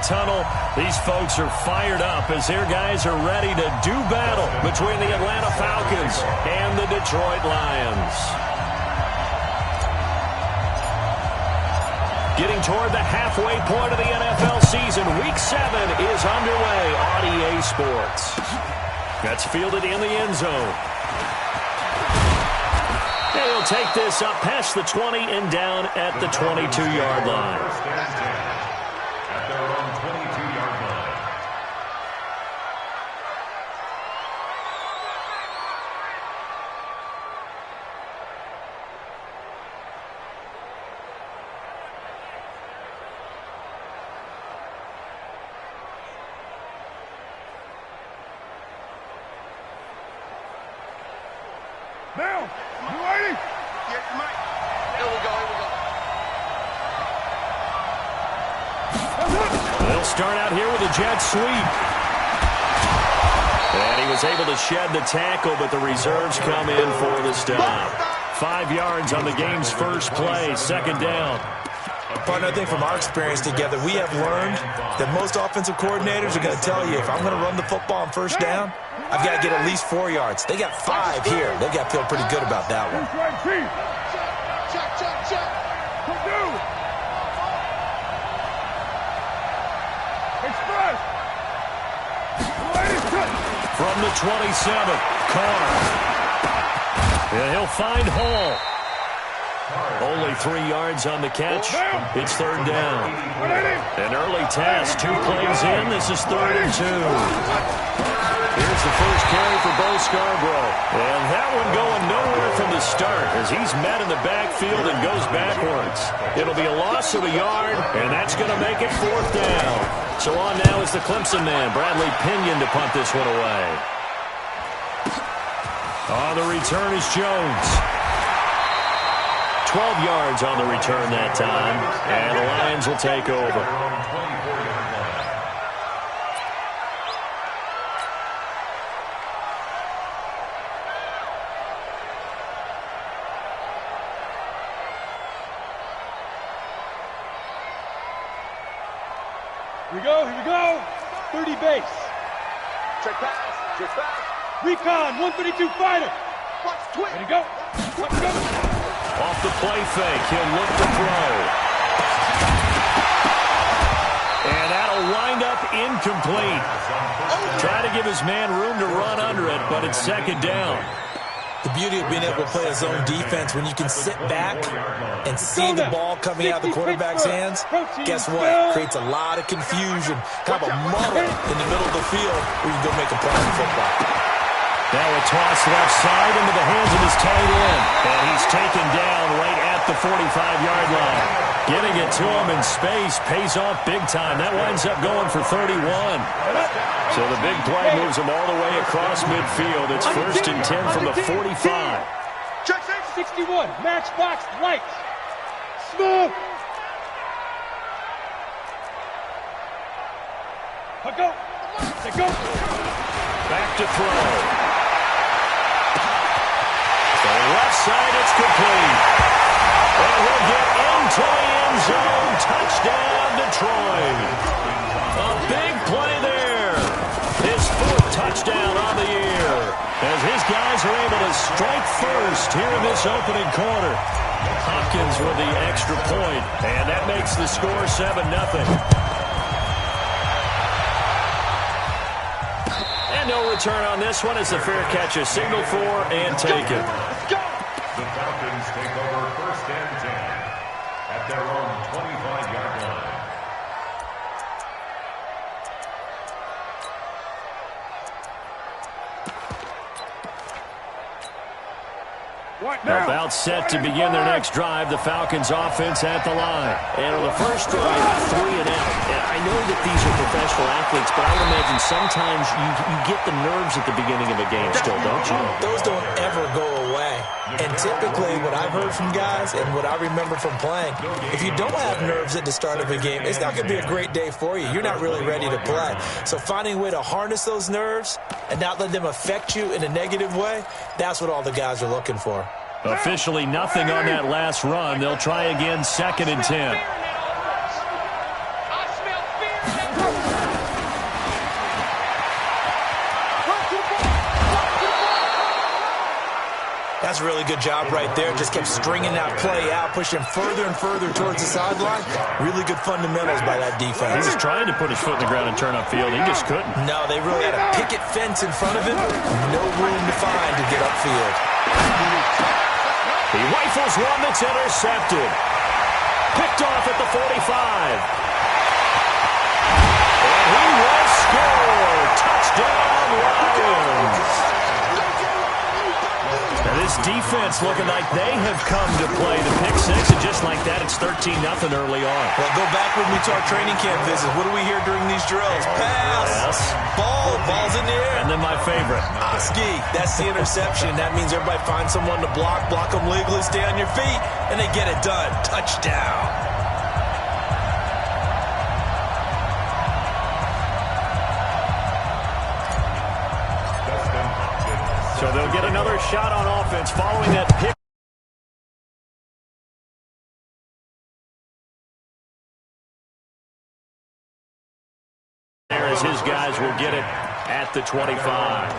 tunnel. These folks are fired up as their guys are ready to do battle between the Atlanta Falcons and the Detroit Lions. Getting toward the halfway point of the NFL season, Week 7 is underway on EA Sports. That's fielded in the end zone. And he'll take this up past the 20 and down at the 22-yard line. At their own 22-yard line. Now, you ready? Yeah, Mike. Here we go, They'll start out here with a jet sweep. And he was able to shed the tackle, but the reserves come in for the stop. 5 yards on the game's first play, second down. Partner, I think from our experience together, we have learned that most offensive coordinators are going to tell you, if I'm going to run the football on first down, I've got to get at least 4 yards. They got 5 here. They've got to feel pretty good about that one. Check, check, check. Express. From the 27, Carr. And he'll find Hall. Only 3 yards on the catch. It's third down. An early test. 2 plays in. This is 3rd and 2. Here's the first carry for Bo Scarborough. And that one going nowhere from the start as he's met in the backfield and goes backwards. It'll be a loss of a yard, and that's going to make it 4th down. So on now is the Clemson man, Bradley Pinion, to punt this one away. On the return is Jones. 12 yards on the return that time, and the Lions will take over. Here we go. 30 base. Check pass, check pass. Recon, 132 fighter. Watch, twist. Ready to go. Let's go. Off the play fake, he'll look to throw. And that'll wind up incomplete. Try to give his man room to run under it, but it's second down. The beauty of being able to play a zone defense, when you can sit back and see the ball coming out of the quarterback's hands, guess what? Creates a lot of confusion, kind of a muddle in the middle of the field where you can go make a play on football. Now a toss left side into the hands of his tight end. And he's taken down right at the 45-yard line. Getting it to him in space pays off big time. That winds up going for 31. So the big play moves him all the way across midfield. It's 1st and 10 from the 45. Check 61, matchbox light. Smooth. Go. Go. Back to throw. The left side, it's complete. And he'll get into the end zone. Touchdown, Detroit. A big play there. His 4th touchdown on the year. As his guys are able to strike first here in this opening quarter. Hopkins with the extra point, and that makes the score 7-0. And no return on this one as the fair catch is signaled for and taken. The Falcons take over 1st and 10 at their own 25-yard line. About set to begin their next drive, the Falcons offense at the line. And on the first drive, 3 and out. And I know that these are professional athletes, but I would imagine sometimes you get the nerves at the beginning of a game still, don't you? Those don't ever go away. And typically what I've heard from guys and what I remember from playing, if you don't have nerves at the start of a game, it's not going to be a great day for you. You're not really ready to play. So finding a way to harness those nerves and not let them affect you in a negative way, that's what all the guys are looking for. Officially nothing on that last run. They'll try again, 2nd and 10. That's a really good job right there. Just kept stringing that play out, pushing further and further towards the sideline. Really good fundamentals by that defense. He was trying to put his foot in the ground and turn upfield. He just couldn't. No, they really had a picket fence in front of him. No room to find to get upfield. He rifles one that's intercepted. Picked off at the 45. And he will score. Touchdown, Lions. Now this defense looking like they have come to play the pick six, and just like that, it's 13-0 early on. Well, go back with me to our training camp visit. What do we hear during these drills? Pass. Yes. Ball's in the air. And then my favorite. Oski, that's the interception. That means everybody finds someone to block them legally, stay on your feet, and they get it done. Touchdown. So they'll get another shot on offense following that pick. There as his guys will get it at the 25.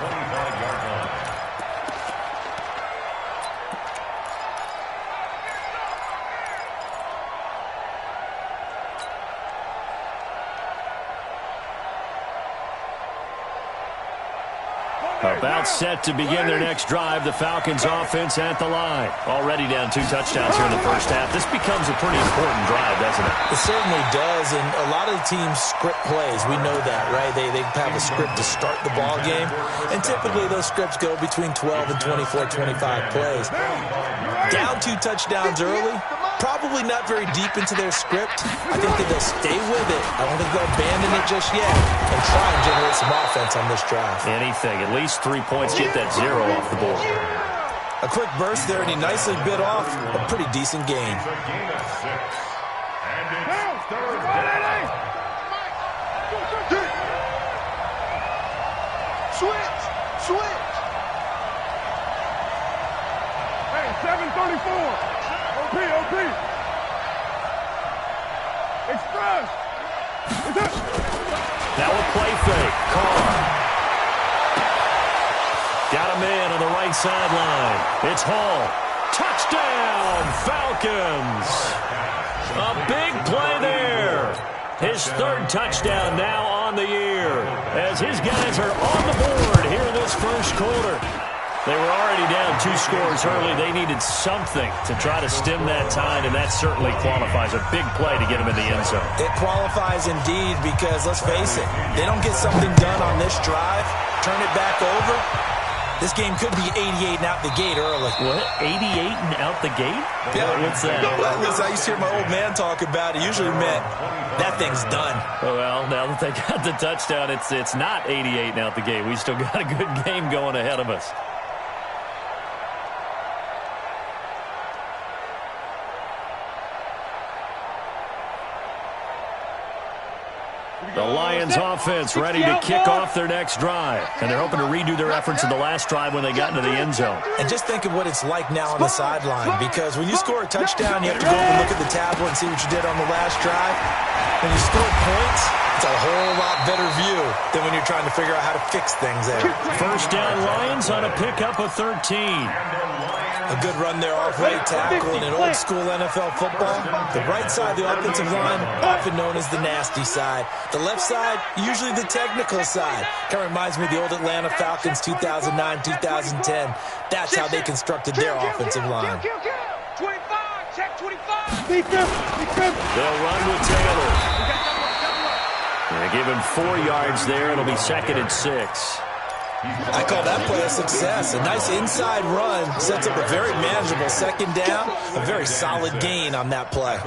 About set to begin their next drive. The Falcons offense at the line. Already down 2 touchdowns here in the first half. This becomes a pretty important drive, doesn't it? It certainly does, and a lot of the teams script plays. We know that, right? They have a script to start the ball game, and typically those scripts go between 12 and 24, 25 plays. Down 2 touchdowns early, probably not very deep into their script. I think that they'll stay with it. I don't think they'll abandon it just yet and try and generate some offense on this drive. Anything. At least 3 points. Get that 0 off the board. A quick burst there, and he nicely bit off a pretty decent gain. Switch. Hey, 734. OP. Express. Now a play fake. Carr. Got him in on the right sideline. It's Hall. Touchdown, Falcons. A big play there. His 3rd touchdown now on the year as his guys are on the board here in this first quarter. They were already down 2 scores early. They needed something to try to stem that tide, and that certainly qualifies. A big play to get them in the end zone. It qualifies indeed because, let's face it, they don't get something done on this drive, turn it back over, this game could be 88 and out the gate early. What? 88 and out the gate? Yeah. What's that? Well, listen, I used to hear my old man talk about it. Usually meant that thing's done. Well, now that they got the touchdown, it's not 88 and out the gate. We still got a good game going ahead of us. The Lions offense ready to kick off their next drive. And they're hoping to redo their efforts in the last drive when they got into the end zone. And just think of what it's like now on the sideline, because when you score a touchdown, you have to go over and look at the tablet and see what you did on the last drive. When you score points, it's a whole lot better view than when you're trying to figure out how to fix things there. First down, Lions on a pickup of 13. A good run there off right tackle in an old-school NFL football. The right side of the offensive line, often known as the nasty side. The left side, usually the technical side. Kind of reminds me of the old Atlanta Falcons 2009, 2010. That's how they constructed their offensive line. 25, check 25. They'll run with Taylor. They give him 4 yards there. It'll be 2nd and 6. I call that play a success. A nice inside run sets up a very manageable 2nd down. A very solid gain on that play.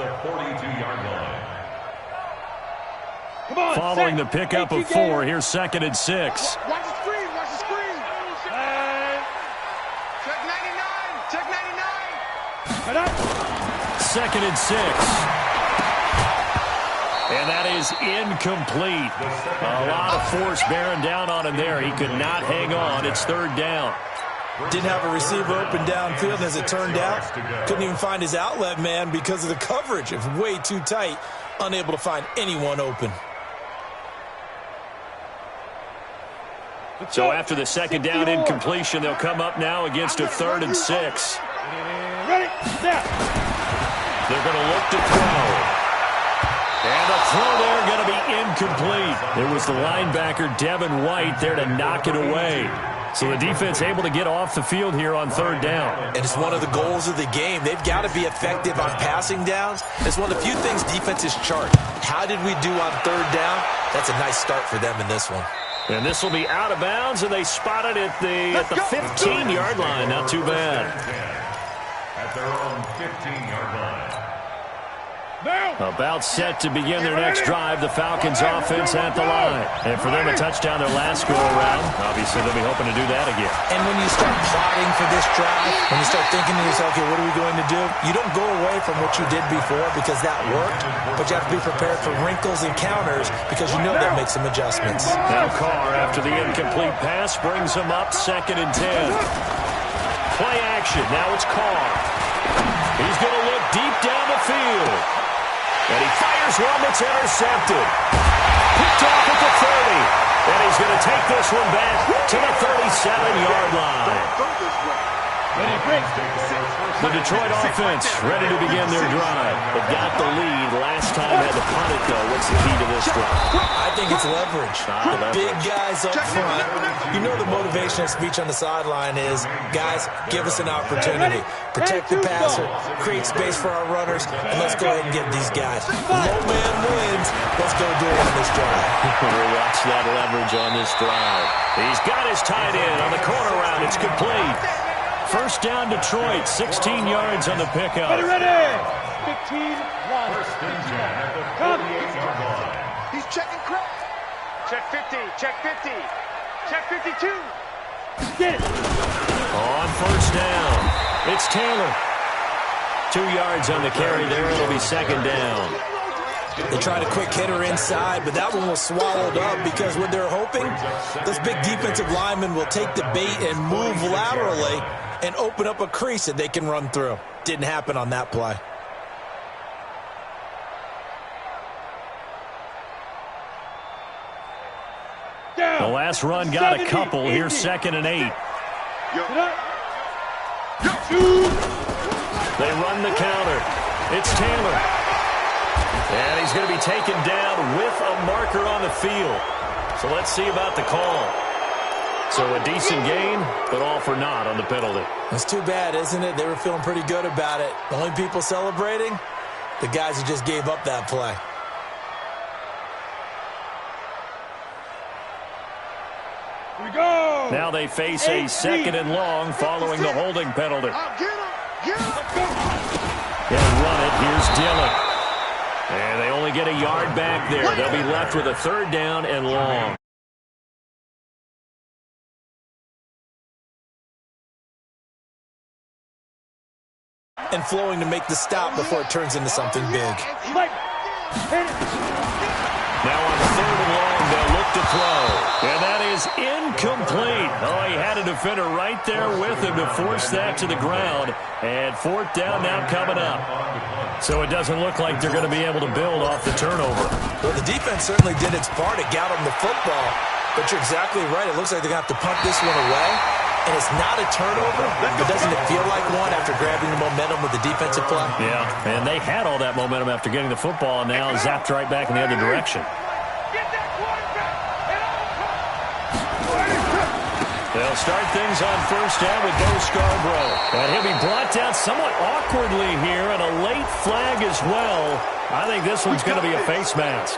Following the pickup of 4, here's 2nd and 6. Watch the screen. Check 99. 2nd and 6. And that is incomplete. A lot of force bearing down on him there. He could not hang on. It's 3rd down. Didn't have a receiver open downfield, and as it turned out, couldn't even find his outlet man because of the coverage. It was way too tight, unable to find anyone open. So after the second down incompletion, they'll come up now against a 3rd and 6. Ready, snap. They're going to look to throw. And the throw there going to be incomplete. It was the linebacker, Devin White, there to knock it away. So the defense able to get off the field here on 3rd down. And it's one of the goals of the game. They've got to be effective on passing downs. It's one of the few things defenses chart. How did we do on 3rd down? That's a nice start for them in this one. And this will be out of bounds, and they spot it at the 15-yard line. Not too bad. At their own 15-yard line. About set to begin their next drive, the Falcons offense at the line. And for them, a touchdown their last go-around. Obviously, they'll be hoping to do that again. And when you start plotting for this drive, when you start thinking to yourself, okay, what are we going to do? You don't go away from what you did before because that worked, but you have to be prepared for wrinkles and counters because you know they'll make some adjustments. Now Carr, after the incomplete pass, brings them up 2nd and 10. Play action. Now it's Carr. He's going to look deep down the field. And he fires one that's intercepted. Picked off at the 30. And he's going to take this one back to the 37-yard line. The Detroit offense ready to begin their drive. They've got the lead. Last time had to punt it, though. What's the key to this drive? I think it's leverage. The big guys up front. You know the motivational speech on the sideline is, guys, give us an opportunity. Protect the passer, create space for our runners, and let's go ahead and get these guys. Low man wins. Let's go do it on this drive. We'll watch that leverage on this drive. He's got his tight end on the corner route. It's complete. First down, Detroit, 16 yards on the pickup. Ready. 15-1. First and 10 at the 48-yard line. He's checking crap. Check 50. Check 50. Check 52. Get it. On first down, it's Taylor. 2 yards on the carry there. It'll be 2nd down. They tried a quick hitter inside, but that one was swallowed up because what they're hoping, this big defensive lineman will take the bait and move laterally and open up a crease that they can run through. Didn't happen on that play. The last run got a couple. Here's 2nd and 8. They run the counter. It's Taylor. And he's going to be taken down with a marker on the field. So let's see about the call. So a decent gain, but all for naught on the penalty. It's too bad, isn't it? They were feeling pretty good about it. The only people celebrating, the guys who just gave up that play. Here we go. Now they face a 2nd and long following the holding penalty. They'll run it. Here's Dillon. And they only get a yard back there. They'll be left with a 3rd down and long. And flowing to make the stop before it turns into something big. Now on 3rd and long, they'll look to throw. And that is incomplete. Oh, he had a defender right there with him to force that to the ground. And 4th down now coming up. So it doesn't look like they're going to be able to build off the turnover. Well, the defense certainly did its part. It got them the football. But you're exactly right. It looks like they're going to have to punt this one away. And it's not a turnover, but doesn't it feel like one after grabbing the momentum with the defensive play? Yeah, and they had all that momentum after getting the football, and now zapped right back in the other direction. They'll start things on first down with Bo Scarborough. And he'll be brought down somewhat awkwardly here, and a late flag as well. I think this one's going to be a face mask.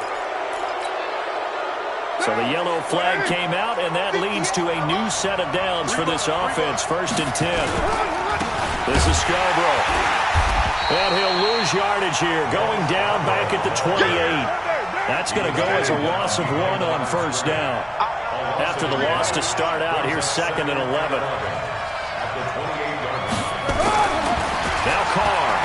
So the yellow flag came out, and that leads to a new set of downs for this offense. 1st and 10. This is Scarborough. And he'll lose yardage here, going down back at the 28. That's going to go as a loss of 1 on first down. After the loss to start out, here's 2nd and 11. Now Carr.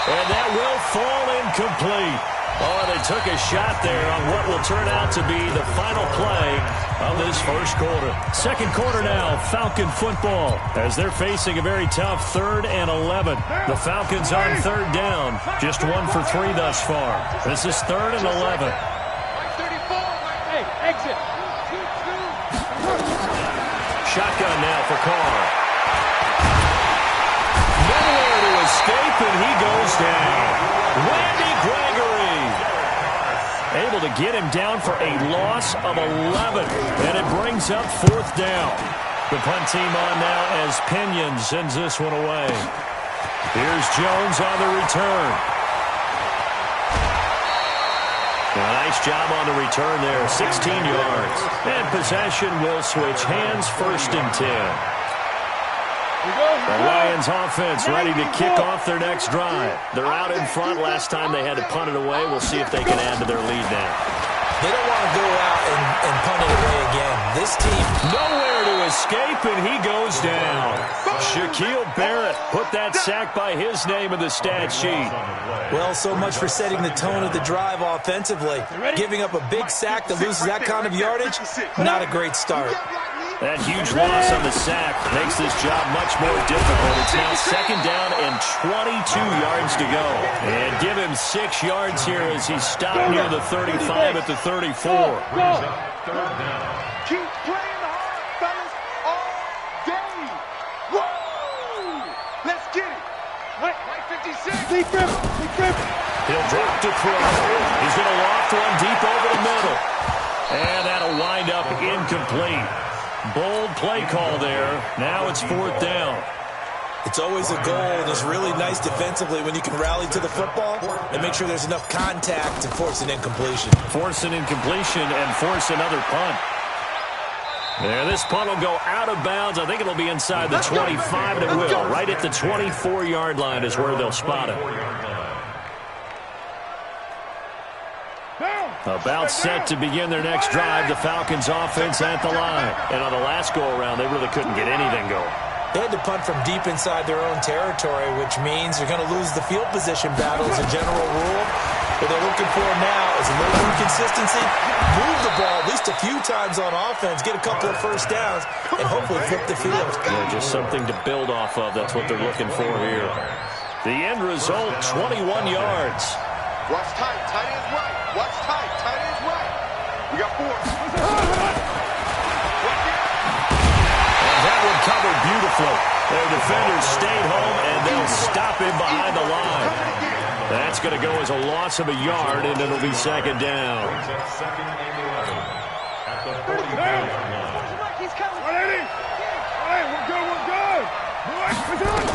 And that will fall incomplete. Oh, they took a shot there on what will turn out to be the final play of this first quarter. 2nd quarter now, Falcon football, as they're facing a very tough 3rd and 11. The Falcons on 3rd down, just 1 for 3 thus far. This is 3rd and 11. Exit. Shotgun now for Carr. Nowhere to escape, and he goes down. Randy Gregory able to get him down for a loss of 11, and it brings up 4th down. The punt team on now as Pinion sends this one away. Here's Jones on the return. Nice job on the return there, 16 yards. And possession will switch hands, 1st and 10. The Lions offense ready to kick off their next drive. They're out in front. Last time they had to punt it away. We'll see if they can add to their lead now. They don't want to go out and punt it away again. This team, nowhere to escape, and he goes down. Shaquille Barrett put that sack by his name in the stat sheet. well, so much for setting the tone of the drive offensively. Giving up a big sack that loses that kind of yardage, not a great start. That huge loss on the sack makes this job much more difficult. It's now 2nd down and 22 yards to go. And give him 6 yards here as he's stopped near the 35 at the 34. Keep playing hard, fellas, all day. Woo! Let's get it. Right 56. Deep rip. Deep rip. He'll drop to throw. He's going to loft one deep over the middle. And that'll wind up incomplete. Bold play call there. Now it's 4th down. It's always a goal, and it's really nice defensively when you can rally to the football and make sure there's enough contact to force an incompletion. Force an incompletion and force another punt. There, this punt will go out of bounds. I think it'll be inside the 25, and it will. Right at the 24-yard line is where they'll spot it. About set to begin their next drive, the Falcons offense at the line. And on the last go-around, they really couldn't get anything going. They had to punt from deep inside their own territory, which means they're going to lose the field position battle as a general rule. What they're looking for now is a little inconsistency, move the ball at least a few times on offense, get a couple of 1st downs, and hopefully flip the field. Yeah, just something to build off of. That's what they're looking for here. The end result, 21 yards. Watch tight. Tight ends right. Watch tight. Tight ends right. We got 4. And that one covered beautifully. Their defenders stayed home, and they'll stop him behind the line. That's going to go as a loss of a yard, and it'll be 2nd down. Second and 11 at the 45-yard line. He's coming. 180. Hey, we're good. We're good.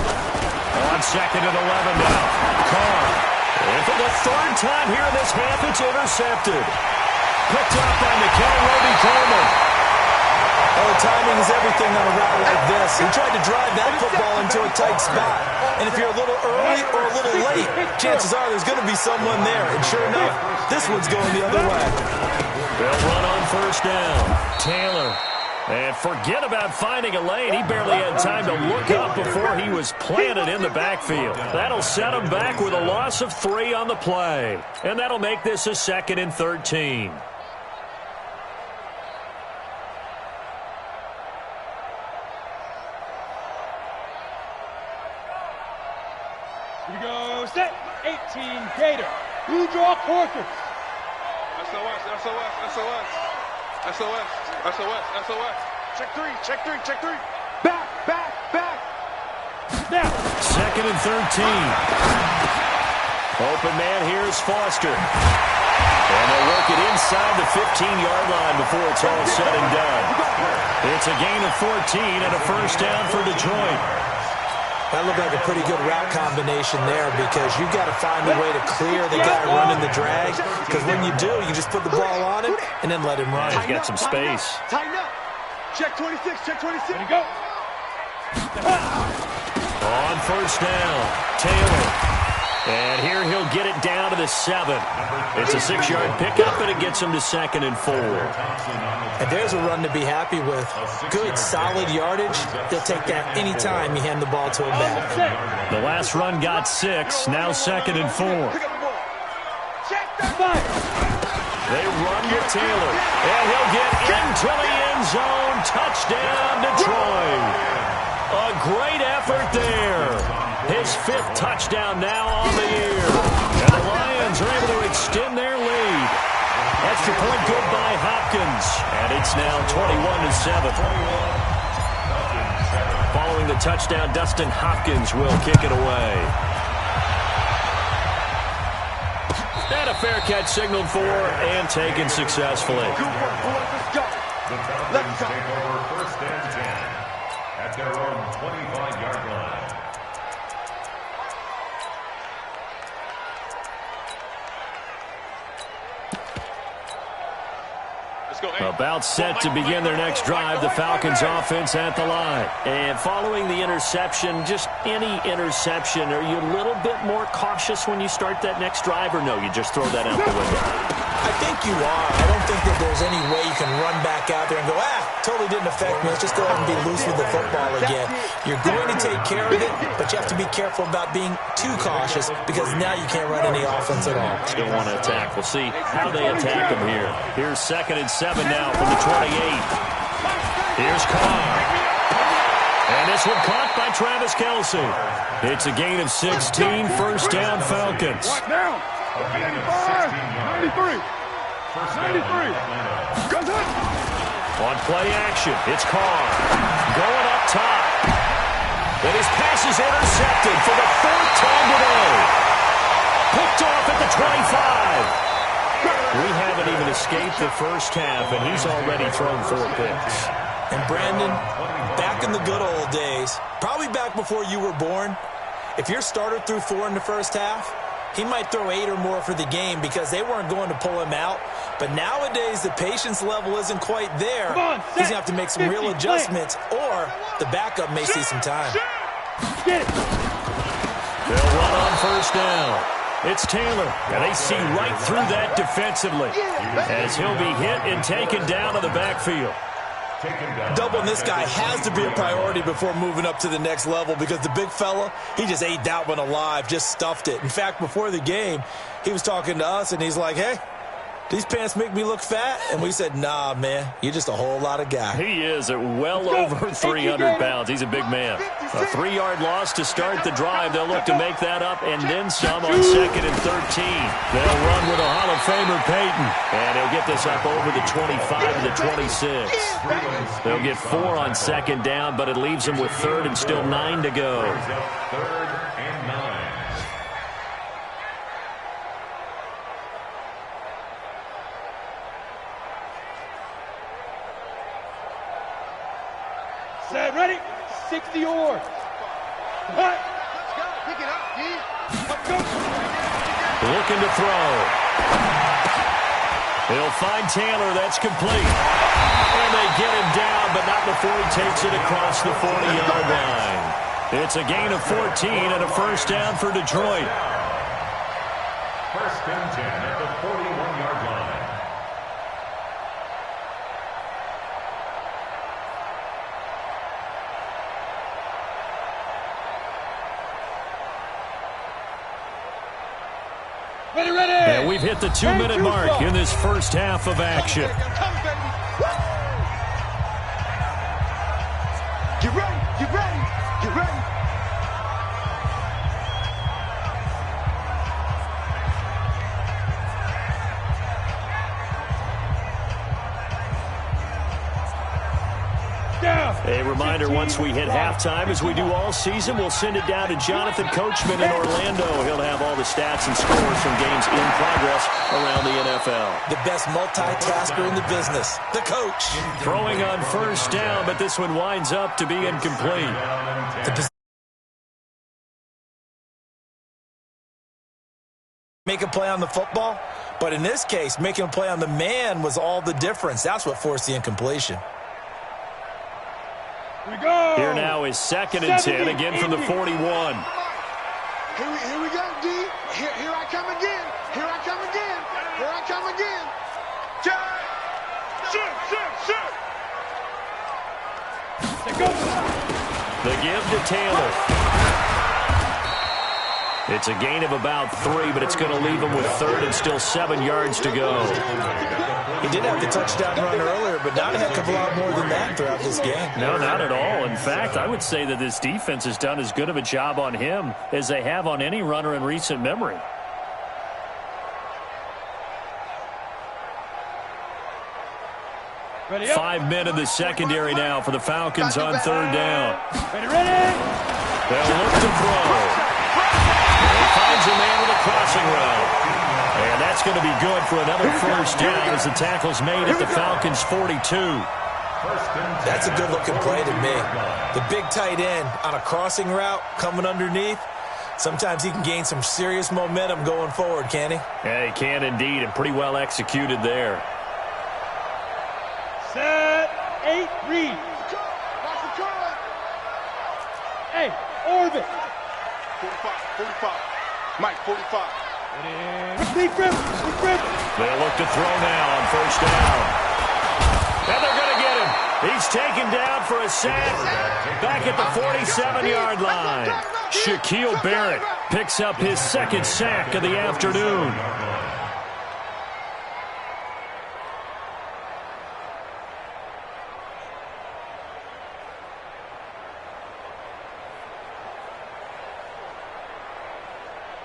On 2nd and 11 now. Carr. And for the 3rd time here in this half, it's intercepted. Picked up by Nikel Roby-Coleman. Oh, timing is everything on a route like this. He tried to drive that football into a tight spot. And if you're a little early or a little late, chances are there's going to be someone there. And sure enough, this one's going the other way. They'll run on 1st down. Taylor. And forget about finding a lane. He barely had time to look up before he was planted in the backfield. That'll set him back with a loss of 3 on the play. And that'll make this a 2nd and 13. Here we go. Set. 18 Gator. Blue draw quarters. SOS. SOS. SOS. SOS. SOS. SOS. Check 3. Check 3. Check 3. Back. Back. Back. Now. 2nd and 13. Open man here is Foster. And they'll work it inside the 15-yard line before it's all said and done. It's a gain of 14 and a 1st down for Detroit. That looked like a pretty good route combination there because you've got to find a way to clear the guy running the drag. Because when you do, you just put the ball on him and then let him run. He's got some space. Tighten up. Check 26. Check 26. There you go. On 1st down, Taylor. And here he'll get it down to the 7. It's a 6-yard pickup, and it gets him to 2nd and 4. And there's a run to be happy with. Good, solid yardage. He'll take that any time you hand the ball to him back. The last run got 6, now 2nd and 4. Check that. They run with Taylor, and he'll get into the end zone. Touchdown, Detroit. A great effort there. His 5th touchdown now on the year. And the Lions are able to extend their lead. Extra point good by Hopkins. And it's now 21-7. Following the touchdown, Dustin Hopkins will kick it away. And a fair catch signaled for and taken successfully. The Falcons take over first and 10 at their own 25-yard line. About set to begin their next drive, the Falcons offense at the line. And following the interception, just any interception, are you a little bit more cautious when you start that next drive, or no, you just throw that out the window? I think you are. I don't think that there's any way you can run back out there and go, totally didn't affect me. Let's just go ahead and be loose with the football again. You're going to take care of it, but you have to be careful about being too cautious because now you can't run any offense at all. Still want to attack. We'll see how they attack them here. Here's 2nd and 7 now from the 28. Here's Carr. And this one caught by Travis Kelce. It's a gain of 16, first down Falcons. Down. 93. 93. On play action, it's Carr. Going up top. And his pass is intercepted for the 4th time today. Picked off at the 25. We haven't even escaped the first half, and he's already thrown 4 picks. And Brandon, back in the good old days, probably back before you were born, if your starter threw 4 in the first half, he might throw 8 or more for the game because they weren't going to pull him out. But nowadays, the patience level isn't quite there. He's going to have to make some real adjustments, or the backup may see some time. Get it. They'll run on first down. It's Taylor, and they see right through that defensively as he'll be hit and taken down to the backfield. Doubling this guy has to be a priority before moving up to the next level because the big fella, he just ate that one alive, just stuffed it. In fact, before the game, he was talking to us, and he's like, hey, these pants make me look fat? And we said, nah, man, you're just a whole lot of guy. He is at well over 300 pounds. He's a big man. A 3-yard loss to start the drive. They'll look to make that up and then some on 2nd and 13. They'll run with a Hall of Famer, Peyton. And he'll get this up over the 25 to the 26. They'll get 4 on 2nd down, but it leaves them with 3rd and still 9 to go. 3rd and 9. Set, ready? 60 yards. What? Pick it up, D. Let's go. Looking to throw. He'll find Taylor. That's complete. And they get him down, but not before he takes it across the 40-yard line. It's a gain of 14 and a first down for Detroit. First and 10 at the 41-yard line. Ready, ready. And we've hit the 2-minute mark in this first half of action. Get ready, get ready, get ready. A reminder, once we hit halftime, as we do all season, we'll send it down to Jonathan Coachman in Orlando. He'll have all the stats and scores from games in progress around the NFL. The best multitasker in the business, the coach. Throwing on first down, but this one winds up to be incomplete. Make a play on the football, but in this case, making a play on the man was all the difference. That's what forced the incompletion. Here we go. Here now is 2nd and 10, again from the 41. Here we go, D. Here I come again. Here I come again. Here I come again. Shoot. The give to Taylor. It's a gain of about 3, but it's going to leave him with 3rd and still 7 yards to go. He did have the touchdown run earlier, but not a heck of a lot more than that throughout this game. No, not at all. In fact, I would say that this defense has done as good of a job on him as they have on any runner in recent memory. Ready, 5 men in the secondary now for the Falcons on third down. Ready. They'll look to throw. And finds a man with a crossing route. And that's going to be good for another first down as the tackle's made at the Falcons' 42. That's a good-looking play to me. The big tight end on a crossing route coming underneath. Sometimes he can gain some serious momentum going forward, can he? Yeah, he can indeed, and pretty well executed there. Set, 8, read. Hey, orbit. 45. Mike, 45. Deep grip. They'll look to throw now on first down. And they're going to get him. He's taken down for a sack back at the 47-yard line. Shaquille Barrett picks up his second sack of the afternoon.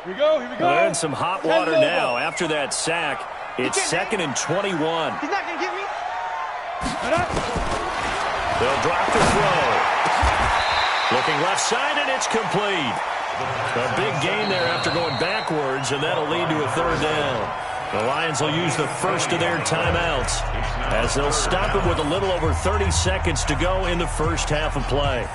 Here we go. They're in some hot water now after that sack. It's 2nd and 21. He's not going to get me. They'll drop the throw. Looking left side, and it's complete. A big gain there after going backwards, and that'll lead to a third down. The Lions will use the first of their timeouts as they'll stop it with a little over 30 seconds to go in the first half of play.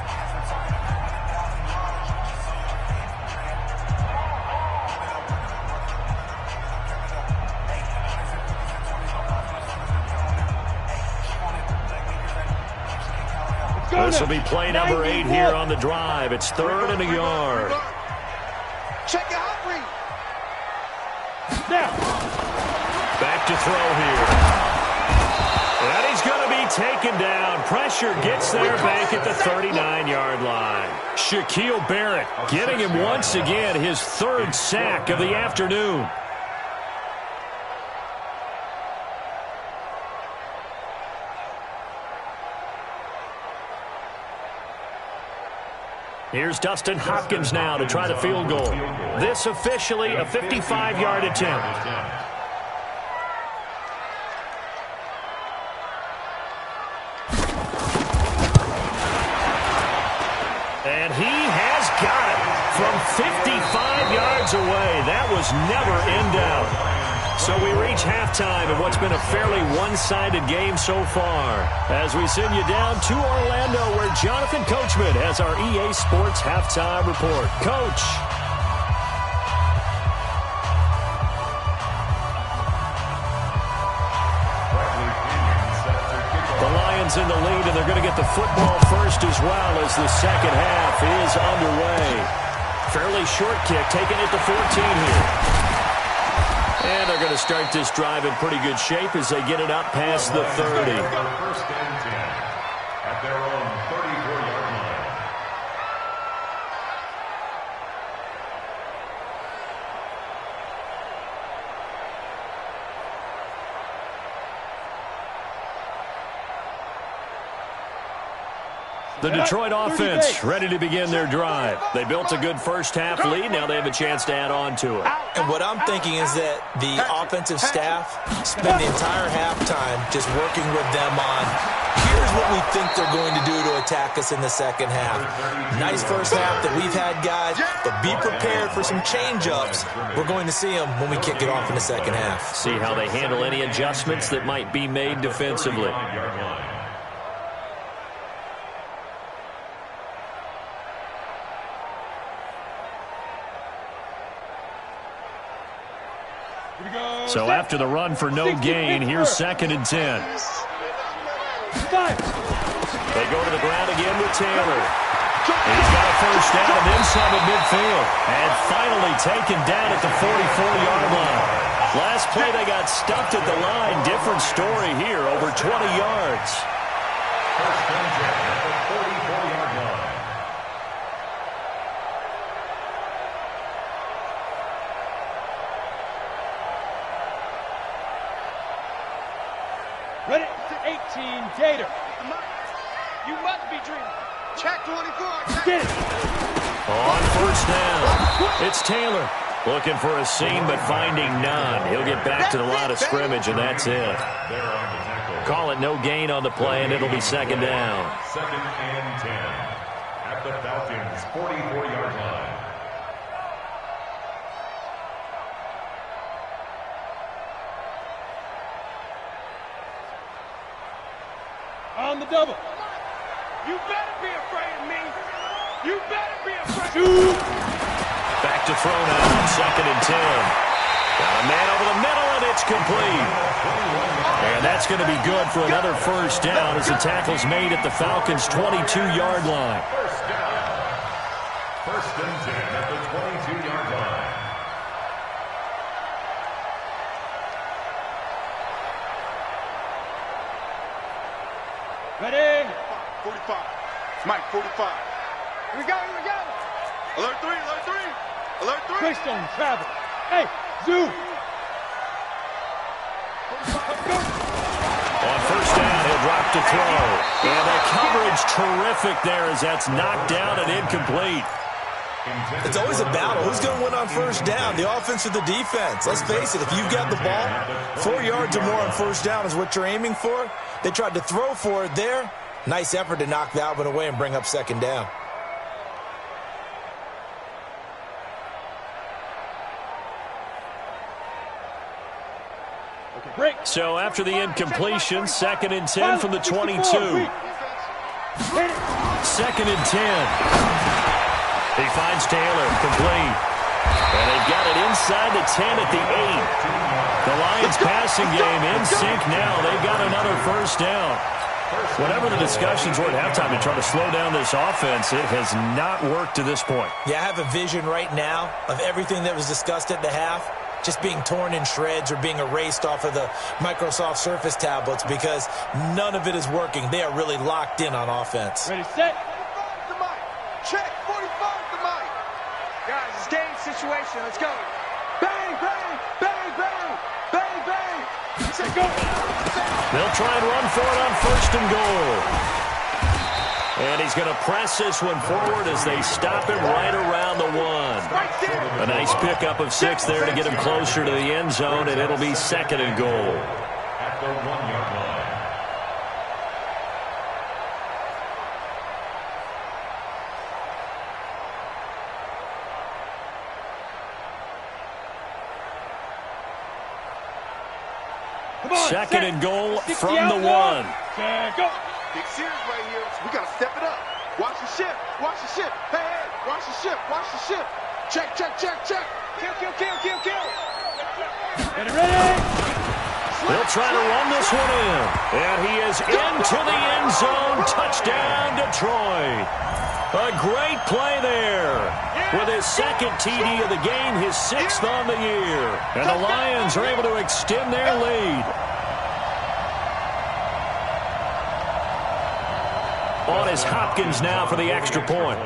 This will be play number 8 here on the drive. It's 3rd and a yard. Check your hot read. Now. Back to throw here. And he's going to be taken down. Pressure gets there back at the 39-yard line. Shaquille Barrett getting him once again his 3rd sack of the afternoon. Here's Dustin Hopkins now to try the field goal. This officially a 55-yard attempt. And he has got it from 55 yards away. That was never in doubt. So we reach halftime in what's been a fairly one-sided game so far as we send you down to Orlando where Jonathan Coachman has our EA Sports Halftime Report. Coach. The Lions in the lead, and they're going to get the football first as well as the second half is underway. Fairly short kick, taking it to 14 here. And they're going to start this drive in pretty good shape as they get it up past the 30. First and 10 at their own 34-yard line. The Detroit offense ready to begin their drive. They built a good first half lead. Now they have a chance to add on to it. And what I'm thinking is that the offensive staff spend the entire halftime just working with them on, here's what we think they're going to do to attack us in the second half. Nice first half that we've had, guys, but be prepared for some change-ups. We're going to see them when we kick it off in the second half. See how they handle any adjustments that might be made defensively. So after the run for no gain, here's 2nd and 10. They go to the ground again with Taylor. He's got a first down and then some at midfield. And finally taken down at the 44-yard line. Last play they got stuffed at the line. Different story here, over 20 yards. First and 10 at the 44-yard line. Ready? 18, Gator. You must be dreaming. Check 24. Get it. On first down, it's Taylor. Looking for a seam, but finding none. He'll get back to the line of scrimmage, and that's it. Call it no gain on the play, and it'll be second down. Second and 10 at the Falcons' 44-yard line. On the double. You better be afraid of me. You better be afraid. Shoot. Back to throw now on second and 10. Got a man over the middle, and it's complete. And that's going to be good for another first down as the tackle's made at the Falcons' 22-yard line. First down. First and 10 at the 22-yard line. Ready? 45. Mike, 45. We got it, we got it. Alert 3, alert 3. Alert 3. Twist on travel. Hey, zoom. On first down, he'll drop to throw. And the coverage terrific there as that's knocked down and incomplete. It's always a battle. Who's going to win on first down, the offense or the defense? Let's face it, if you've got the ball, 4 yards or more on first down is what you're aiming for. They tried to throw for it there. Nice effort to knock that one away and bring up second down. So after the incompletion, second and 10 from the 22. Second and 10. He finds Taylor, complete. And they've got it inside the 10 at the 8. The Lions passing game in sync now. They've got another first down. Whatever the discussions were at halftime to try to slow down this offense, it has not worked to this point. Yeah, I have a vision right now of everything that was discussed at the half just being torn in shreds or being erased off of the Microsoft Surface tablets because none of it is working. They are really locked in on offense. Ready, set. 45 to Mike. Check 45 to Mike. Guys, it's game situation. Let's go. Bang, bang, bang, bang, bang, bang. Say go. They'll try and run for it on first and goal. And he's going to press this one forward as they stop him right around the 1. A nice pickup of 6 there to get him closer to the end zone, and it'll be second and goal. At the 1-yard line. Second and goal from the 1. Go. Big series right here. We got to step it up. Watch the ship. Watch the ship. Hey, hey. Watch the ship. Watch the ship. Check, check, check, check. Kill, kill, kill, kill, kill. Ready, ready. They'll try to run this one in. And he is into the end zone. Touchdown, Detroit. A great play there. With his second TD of the game, his 6th on the year. And the Lions are able to extend their lead. On is Hopkins now for the extra point.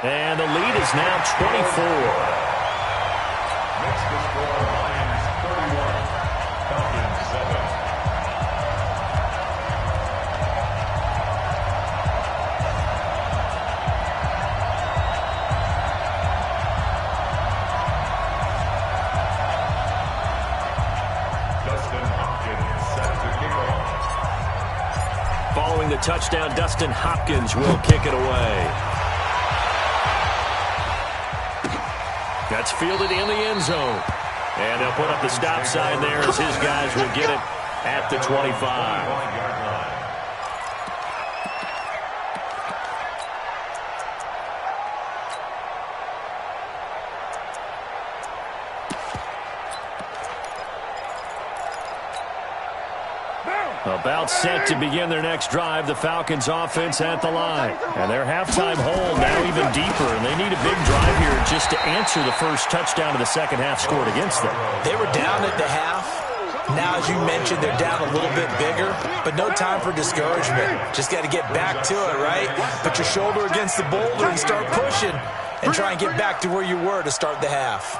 And the lead is now 24. Next to score, Lions 31, Falcons 7. Following the touchdown, Dustin Hopkins will kick it away. That's fielded in the end zone. And they'll put up the stop sign there as his guys will get it at the 25. About set to begin their next drive, the Falcons offense at the line. And their halftime hole now even deeper, and they need a big drive here just to answer the first touchdown of the second half scored against them. They were down at the half. Now, as you mentioned, they're down a little bit bigger, but no time for discouragement. Just got to get back to it, right? Put your shoulder against the boulder and start pushing and try and get back to where you were to start the half.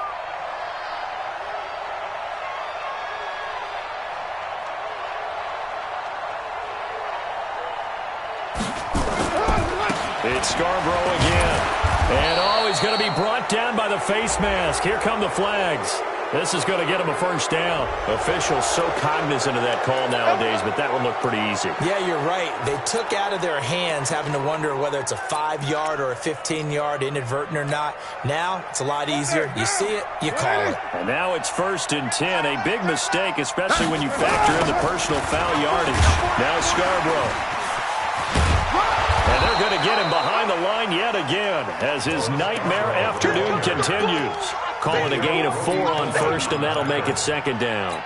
It's Scarborough again. And, he's going to be brought down by the face mask. Here come the flags. This is going to get him a first down. Officials so cognizant of that call nowadays, but that one looked pretty easy. Yeah, you're right. They took out of their hands having to wonder whether it's a 5-yard or a 15-yard, inadvertent or not. Now, it's a lot easier. You see it, you call it. And now it's 1st and 10. A big mistake, especially when you factor in the personal foul yardage. Now Scarborough. And they're going to get him behind the line yet again as his nightmare afternoon continues. Calling a gain of 4 on 1st, and that'll make it 2nd down.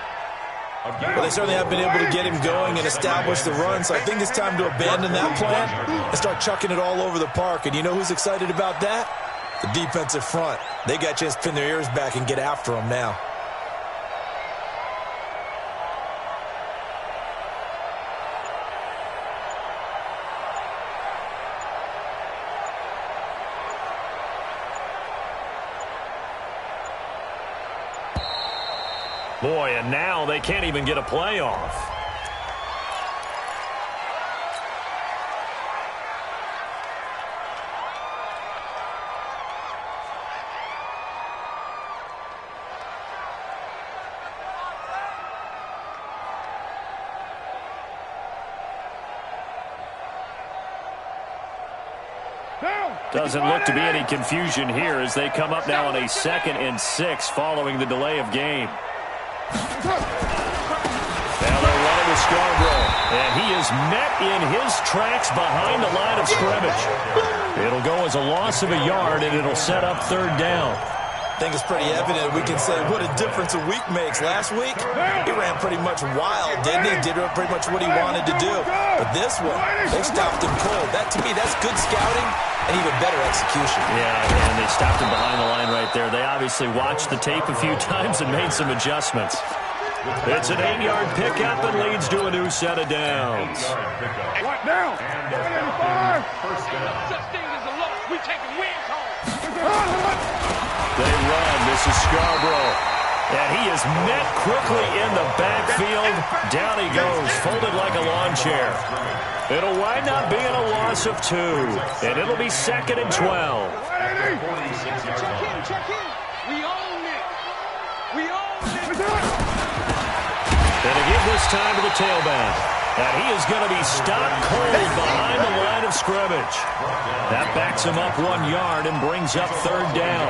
Well, they certainly have been able to get him going and establish the run, so I think it's time to abandon that plan and start chucking it all over the park. And you know who's excited about that? The defensive front. They got a chance to pin their ears back and get after him now. Boy, and now they can't even get a playoff. Doesn't look to be any confusion here as they come up now on a 2nd and 6 following the delay of game. Now they're running with Scarborough, and he is met in his tracks behind the line of scrimmage. It'll go as a loss of a yard, and it'll set up 3rd down. I think it's pretty evident. We can say what a difference a week makes. Last week, he ran pretty much wild, didn't he? Did pretty much what he wanted to do. But this one, they stopped him cold. That, to me, that's good scouting and even better execution. Yeah, and they stopped him behind the line right there. They obviously watched the tape a few times and made some adjustments. It's an 8-yard pickup and leads to a new set of downs. What down? 185. Such thing as a loss. We taking wins home. They run. This is Scarborough. And he is met quickly in the backfield. Down he goes, folded like a lawn chair. It'll wind up being a loss of 2. And it'll be 2nd and 12. Check in. We own it. We own it. And to give this time to the tailback. And he is going to be stopped cold behind the line of scrimmage. That backs him up 1 yard and brings up 3rd down.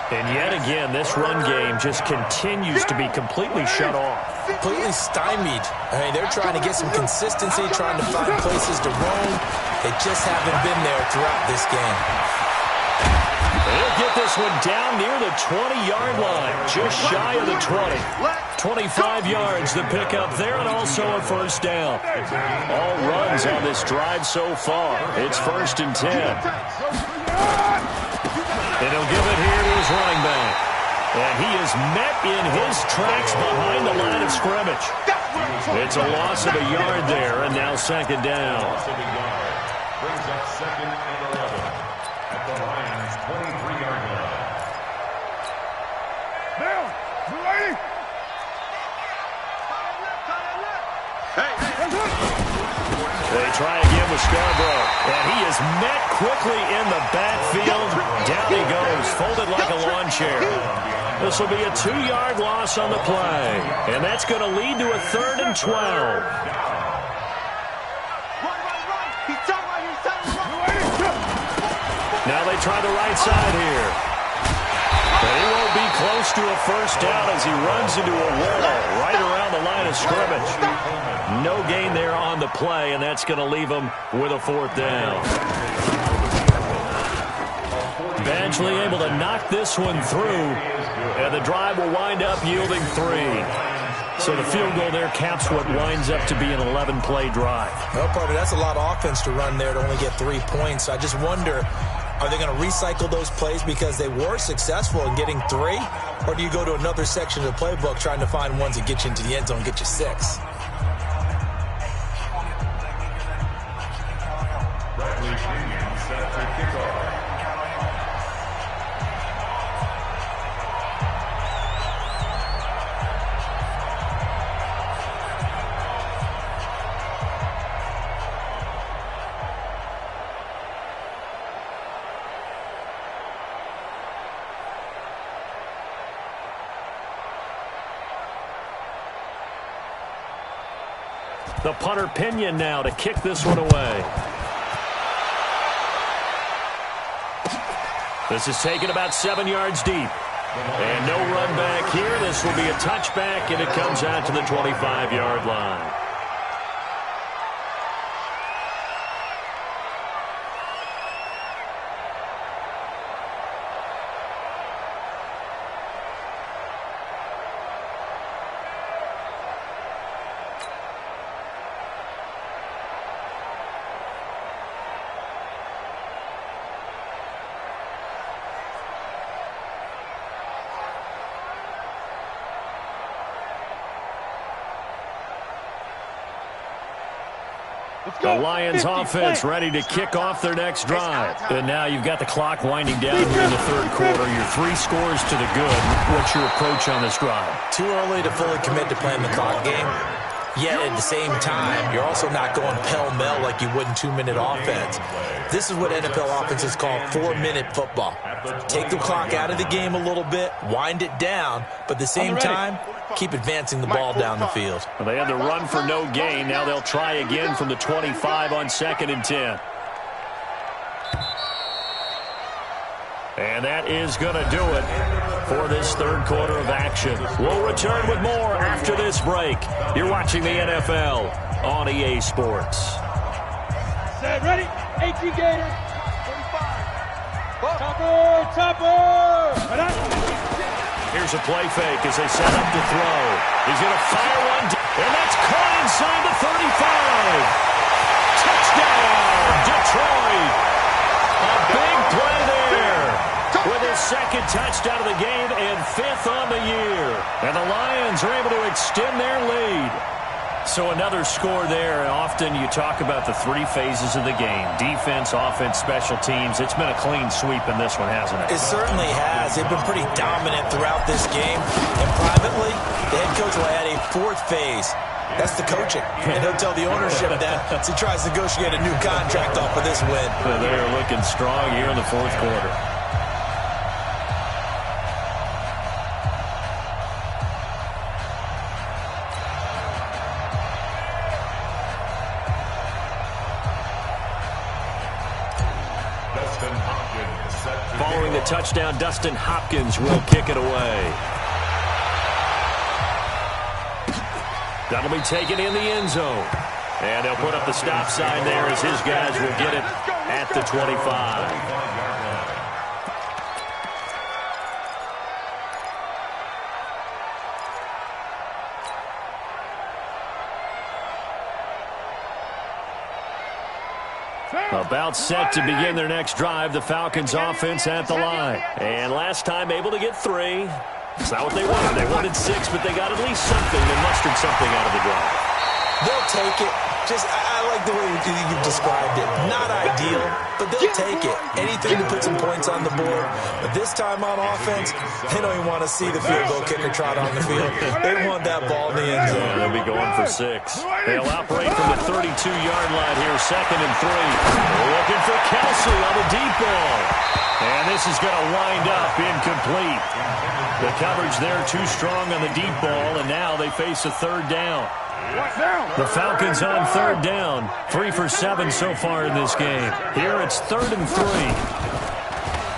And yet again, this run game just continues to be completely shut off. Completely stymied. I mean, they're trying to get some consistency, trying to find places to roam. They just haven't been there throughout this game. They'll get this one down near the 20-yard line, just shy of the 20. 25 yards to pick up there, and also a 1st down. All runs on this drive so far. It's 1st and 10. And he'll give it here to his running back. And he is met in his tracks behind the line of scrimmage. It's a loss of a yard there, and now 2nd down. Brings up 2nd and 11 at the Lions' 23-yard line. Down. Ready? They try again with Scarborough, and he is met quickly in the backfield. Down he goes, folded like a lawn chair. This will be a 2-yard loss on the play, and that's going to lead to a 3rd and 12. Now they try the right side here. But he won't be close to a 1st down as he runs into a wall right around the line of scrimmage. No gain there on the play, and that's going to leave him with a 4th down. Eventually able to knock this one through, and the drive will wind up yielding 3. So the field goal there caps what winds up to be an 11-play drive. Well, partner, that's a lot of offense to run there to only get 3 points. I just wonder, are they going to recycle those plays because they were successful in getting 3? Or do you go to another section of the playbook trying to find ones that get you into the end zone and get you 6? Set for kickoff. The punter Pinion now to kick this one away. This is taken about 7 yards deep. And no run back here. This will be a touchback, and it comes out to the 25-yard line. The Lions offense ready to kick off their next drive. And now you've got the clock winding down here in the third quarter. Your 3 scores to the good. What's your approach on this drive? Too early to fully commit to playing the clock game. Yet at the same time, you're also not going pell-mell like you would in 2-minute offense. This is what NFL offenses call 4-minute football. Take the clock out of the game a little bit, wind it down, but at the same time, keep advancing the ball down the field. Well, they had to run for no gain. Now they'll try again from the 25 on 2nd and 10. And that is going to do it for this third quarter of action. We'll return with more after this break. You're watching the NFL on EA Sports. Set, ready, 18 Gator. 25. Topper. Here's a play fake as they set up to throw. He's going to fire one, and that's caught inside the 35. Touchdown, Detroit. A big play there with his 2nd touchdown of the game and 5th on the year. And the Lions are able to extend their lead. So another score there, and often you talk about the 3 phases of the game. Defense, offense, special teams. It's been a clean sweep in this one, hasn't it? It certainly has. They've been pretty dominant throughout this game. And privately, the head coach will add a 4th phase. That's the coaching. And he'll tell the ownership that as he tries to negotiate a new contract off of this win. They are looking strong here in the 4th quarter. Following the touchdown, Dustin Hopkins will kick it away. That'll be taken in the end zone. And they'll put up the stop sign there as his guys will get it at the 25. About set to begin their next drive, the Falcons offense at the line. And last time able to get 3. It's not what they wanted. They wanted 6, but they got at least something and mustered something out of the drive. They'll take it. I like the way you've described it. Not ideal, but they'll take it. Anything to put some points on the board. But this time on offense, they don't even want to see the field goal kicker trot on the field. They want that ball in the end zone. Yeah, they'll be going for 6. They'll operate from the 32-yard line here, 2nd and 3. They're looking for Kelsey on the deep ball. And this is going to wind up incomplete. The coverage there too strong on the deep ball, and now they face a 3rd down. The Falcons on 3rd down. 3 for 7 so far in this game. Here it's 3rd and 3.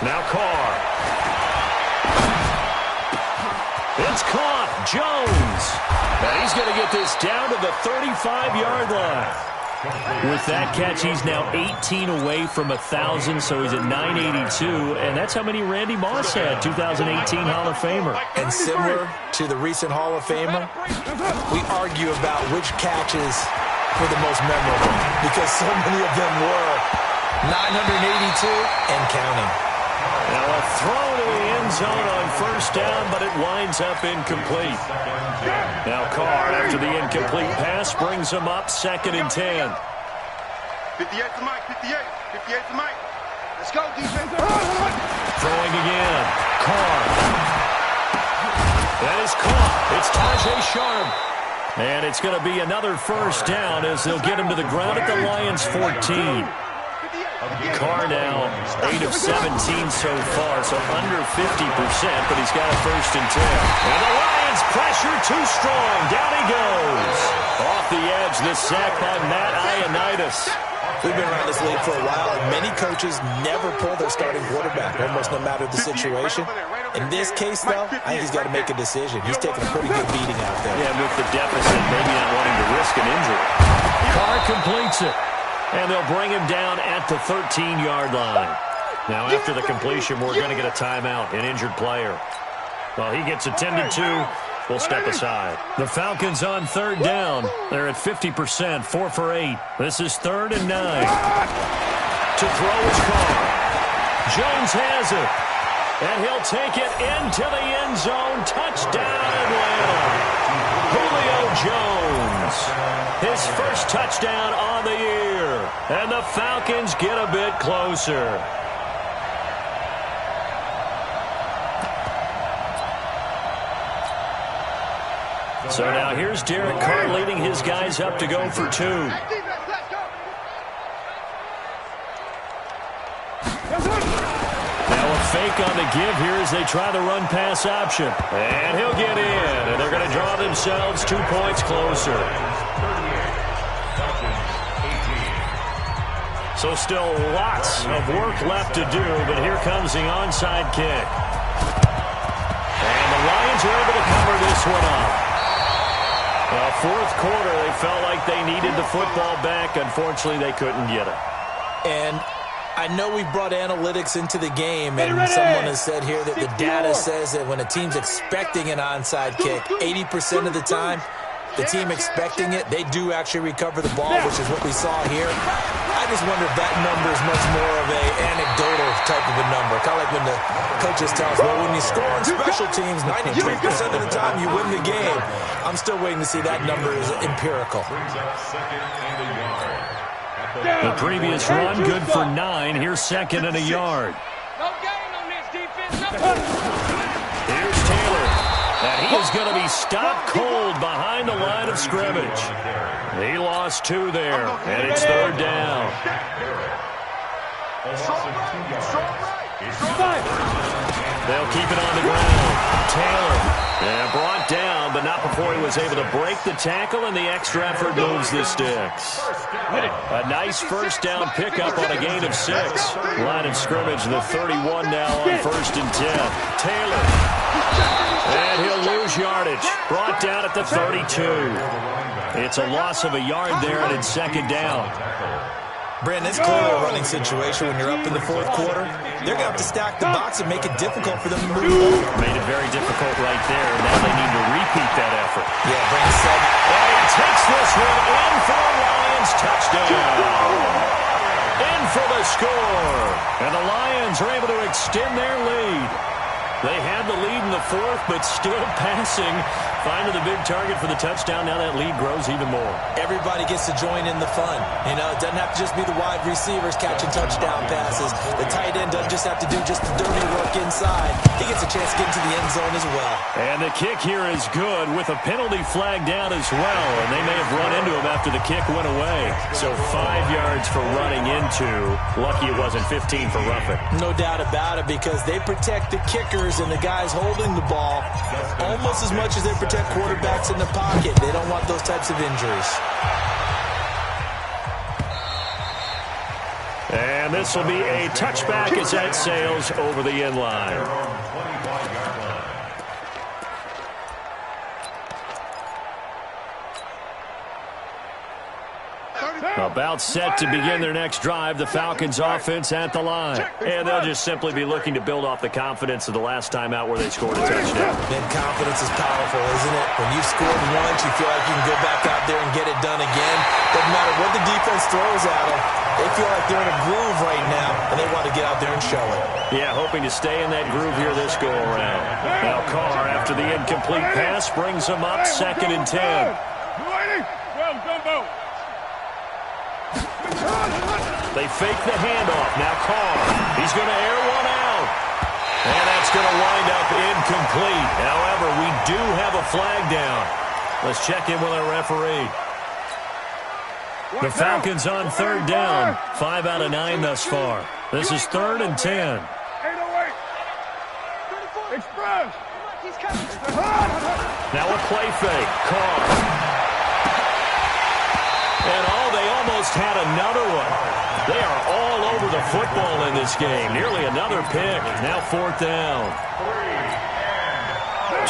Now Carr. It's caught. Jones. And he's going to get this down to the 35-yard line. With that catch, he's now 18 away from 1,000, so he's at 982, and that's how many Randy Moss had, 2018 Hall of Famer. And similar to the recent Hall of Famer, we argue about which catches were the most memorable, because so many of them were 982 and counting. Now a throw to the end zone on 1st down, but it winds up incomplete. Now Carr, after the incomplete pass, brings him up 2nd and 10. 58 to Mike, 58 to Mike. Let's go, defense. Throwing again. Carr. That is caught. It's Tajay Sharp. And it's going to be another 1st down as they'll get him to the ground at the Lions' 14. Carr now 8 of 17 so far, so under 50%, but he's got a 1st and 10. And the Lions pressure too strong. Down he goes. Off the edge, the sack by Matt Ioannidis. We've been around this league for a while, and many coaches never pull their starting quarterback, almost no matter the situation. In this case, though, I think he's got to make a decision. He's taking a pretty good beating out there. Yeah, with the deficit, maybe not wanting to risk an injury. Carr completes it, and they'll bring him down at the 13-yard line. Now, after the completion, we're going to get a timeout, an injured player. Well, he gets attended to. We'll step aside. The Falcons on 3rd down. They're at 50%, 4 for 8. This is 3rd and 9. To throw is Carr. Jones has it. And he'll take it into the end zone. Touchdown, Atlanta. Julio Jones. His first touchdown on the year. And the Falcons get a bit closer. So now here's Derek Carr leading his guys up to go for 2. Now a fake on the give here as they try the run-pass option. And he'll get in, and they're going to draw themselves 2 points closer. So still lots of work left to do, but here comes the onside kick. And the Lions are able to cover this one up. Well, 4th quarter, they felt like they needed the football back. Unfortunately, they couldn't get it. And I know we brought analytics into the game, and someone has said here that the data says that when a team's expecting an onside kick, 80% of the time, the team expecting it, they do actually recover the ball, which is what we saw here. I just wonder if that number is much more of a anecdotal type of a number. Kind of like when the coaches tell us, well, when you score on special teams, 93% of the time you win the game. I'm still waiting to see that number is empirical. The previous run, good for 9. Here's 2nd and a yard. No gain on this defense. Here's Taylor. And he is going to be stopped cold behind the line of scrimmage. He lost 2 there, and it's 3rd down. They'll keep it on the ground. Taylor brought down, but not before he was able to break the tackle, and the extra effort moves the sticks. A nice 1st down pickup on a gain of 6. Line of scrimmage, the 31 now on 1st and 10. Taylor. And he'll lose yardage. Brought down at the 32. It's a loss of a yard there, and it's 2nd down. Brandon, it's clearly a running situation when you're up in the 4th quarter. They're going to have to stack the box and make it difficult for them to move forward. Made it very difficult right there. Now they need to repeat that effort. Yeah, Brandon said. And he takes this one in for a Lions touchdown. In for the score. And the Lions are able to extend their lead. They had the lead in the 4th, but still passing. Finding the big target for the touchdown. Now that lead grows even more. Everybody gets to join in the fun. You know, it doesn't have to just be the wide receivers catching touchdown passes. The tight end doesn't just have to do just the dirty work inside. He gets a chance to get into the end zone as well. And the kick here is good with a penalty flag down as well. And they may have run into him after the kick went away. So 5 yards for running into. Lucky it wasn't 15 for roughing. No doubt about it, because they protect the kickers and the guys holding the ball almost as much as they protect quarterbacks in the pocket. They don't want those types of injuries. And this will be a touchback as that sails over the end line. About set to begin their next drive, the Falcons offense at the line. And they'll just simply be looking to build off the confidence of the last time out where they scored a touchdown. And confidence is powerful, isn't it? When you've scored once, you feel like you can go back out there and get it done again. Doesn't matter what the defense throws at them. They feel like they're in a groove right now, and they want to get out there and show it. Yeah, hoping to stay in that groove here this go-around. Now Carr, after the incomplete pass, brings them up 2nd and 10. Well done, Bo. They fake the handoff. Now Carr. He's going to air one out. And that's going to wind up incomplete. However, we do have a flag down. Let's check in with our referee. The Falcons on third down. 5 out of 9 thus far. This is 3rd and 10. 808. Express. Now a play fake. Carr. And they almost had another one. They are all over the football in this game. Nearly another pick. Now 4th down.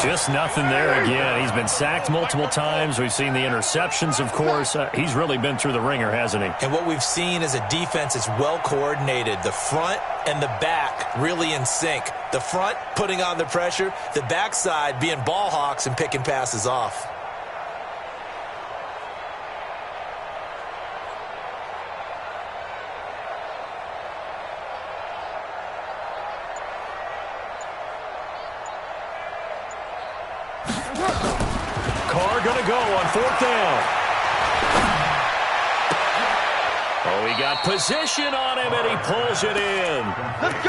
Just nothing there again. He's been sacked multiple times. We've seen the interceptions, of course. He's really been through the ringer, hasn't he? And what we've seen is a defense that's well coordinated. The front and the back really in sync. The front putting on the pressure. The backside being ball hawks and picking passes off. Carr going to go on 4th down. Oh, he got position on him, and he pulls it in.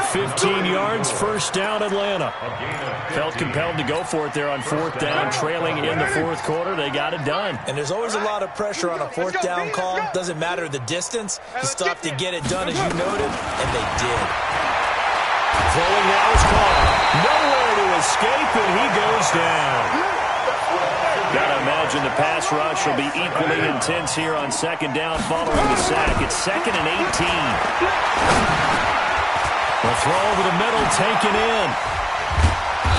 15 yards, 1st down, Atlanta. Felt compelled to go for it there on 4th down, trailing in the 4th quarter. They got it done. And there's always a lot of pressure on a 4th down call. Doesn't matter the distance. You still have to get it done, as you noted, and they did. Throwing now is Carr. Nowhere to escape, and he goes down. Got to imagine the pass rush will be equally intense here on 2nd down following the sack. It's 2nd and 18. The throw over the middle taken in.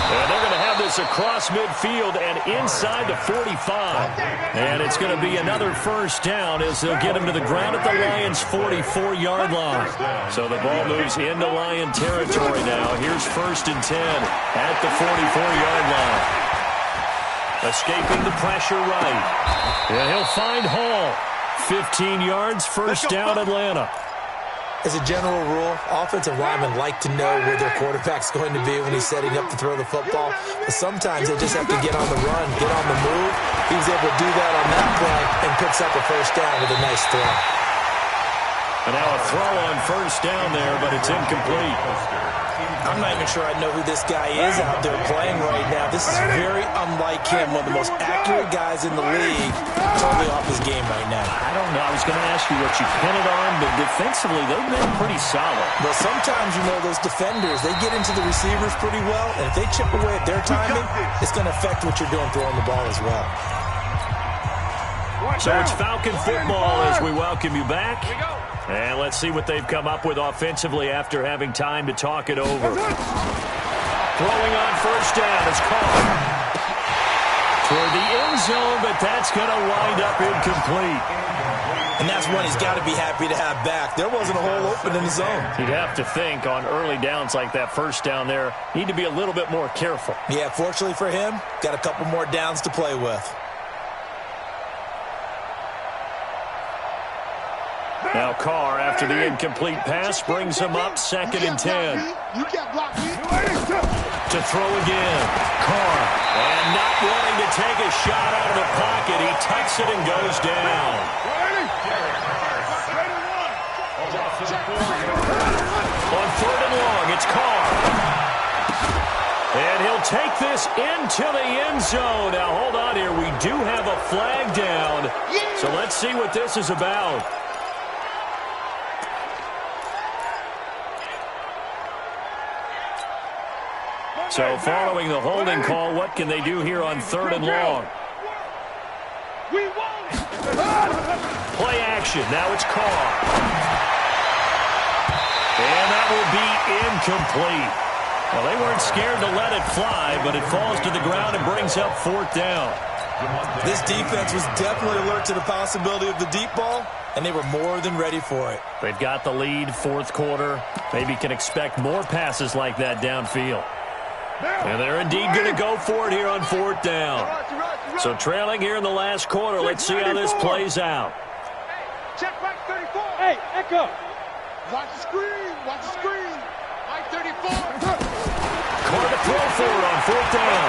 And they're going to have this across midfield and inside the 45. And it's going to be another 1st down as they'll get him to the ground at the Lions' 44-yard line. So the ball moves into Lion territory now. Here's 1st and 10 at the 44-yard line. Escaping the pressure right. And he'll find Hall. 15 yards, 1st down, Atlanta. As a general rule, offensive linemen like to know where their quarterback's going to be when he's setting up to throw the football. But sometimes they just have to get on the run, get on the move. He was able to do that on that play and picks up a 1st down with a nice throw. And now a throw on 1st down there, but it's incomplete. I'm not even sure I know who this guy is out there playing right now. This is very unlike him, one of the most accurate guys in the league. Totally off his game right now. I don't know. I was going to ask you what you pin it on, but defensively, they've been pretty solid. Well, sometimes, those defenders, they get into the receivers pretty well, and if they chip away at their timing, it's going to affect what you're doing throwing the ball as well. So it's Falcon football as we welcome you back. And let's see what they've come up with offensively after having time to talk it over. Throwing on 1st down is Carr. Toward the end zone, but that's going to wind up incomplete. And that's one he's got to be happy to have back. There wasn't a hole open in the zone. You'd have to think on early downs like that 1st down there, need to be a little bit more careful. Yeah, fortunately for him, got a couple more downs to play with. Now Carr, after the incomplete pass, brings him up 2nd and 10. To throw again. Carr, and not wanting to take a shot out of the pocket. He tucks it and goes down. On 3rd and long, it's Carr. And he'll take this into the end zone. Now, hold on here. We do have a flag down. So let's see what this is about. So following the holding call, what can they do here on 3rd and long? Play action. Now it's Carr. And that will be incomplete. Well, they weren't scared to let it fly, but it falls to the ground and brings up 4th down. This defense was definitely alert to the possibility of the deep ball, and they were more than ready for it. They've got the lead, 4th quarter. Maybe can expect more passes like that downfield. And they're indeed going to go for it here on 4th down. So trailing here in the last quarter. Let's see how this plays out. Check back 34. Hey, Echo. Watch the screen. Watch the screen. Mike 34. Carr to throw for it on 4th down.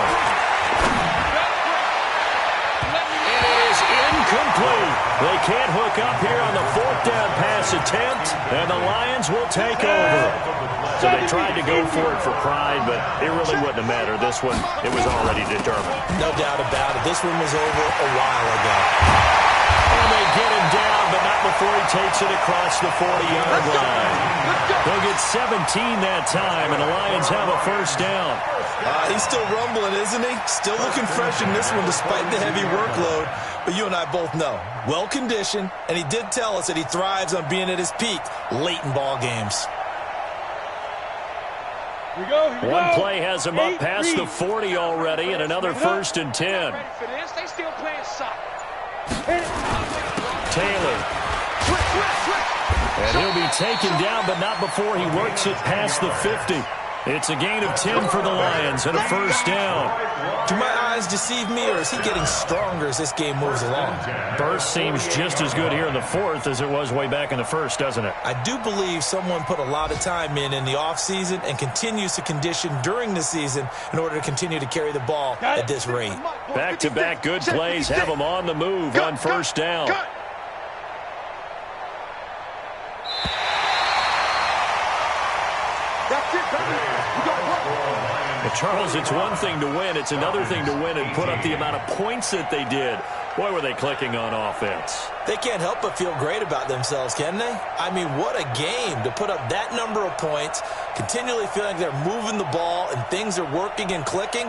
And it is incomplete. They can't hook up here on the 4th down pass attempt, and the Lions will take over. So they tried to go for it for pride, but it really wouldn't have mattered. This one, it was already determined. No doubt about it. This one was over a while ago. And they get him down, but not before he takes it across the 40-yard line. They'll get 17 that time, and the Lions have a first down. He's still rumbling, isn't he? Still looking fresh in this one despite the heavy workload. But you and I both know, well-conditioned, and he did tell us that he thrives on being at his peak late in ball games. Here we go. One play has him up past the 40 already, and another 1st and 10. Ready for this? They still playing soccer. Taylor. And he'll be taken down, but not before he works it past the 50. It's a gain of 10 for the Lions and a first down. Do my eyes deceive me, or is he getting stronger as this game moves along? Burst seems just as good here in the 4th as it was way back in the 1st, doesn't it? I do believe someone put a lot of time in the offseason and continues to condition during the season in order to continue to carry the ball at this rate. Back-to-back good plays have him on the move on first down. Well, Charles, it's one thing to win. It's another thing to win and put up the amount of points that they did. Boy, were they clicking on offense. They can't help but feel great about themselves, can they? I mean, what a game to put up that number of points, continually feeling like they're moving the ball and things are working and clicking.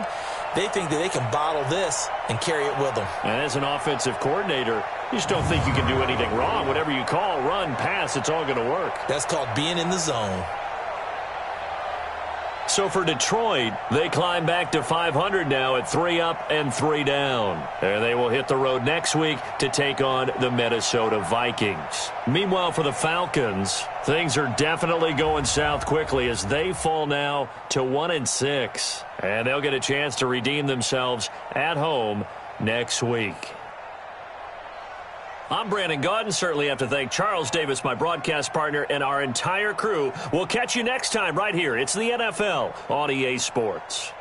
They think that they can bottle this and carry it with them. And as an offensive coordinator, you just don't think you can do anything wrong. Whatever you call, run, pass, it's all going to work. That's called being in the zone. So for Detroit, they climb back to 500 now at 3 up and 3 down. And they will hit the road next week to take on the Minnesota Vikings. Meanwhile, for the Falcons, things are definitely going south quickly as they fall now to 1-6. And they'll get a chance to redeem themselves at home next week. I'm Brandon Gaudin. Certainly have to thank Charles Davis, my broadcast partner, and our entire crew. We'll catch you next time right here. It's the NFL on EA Sports.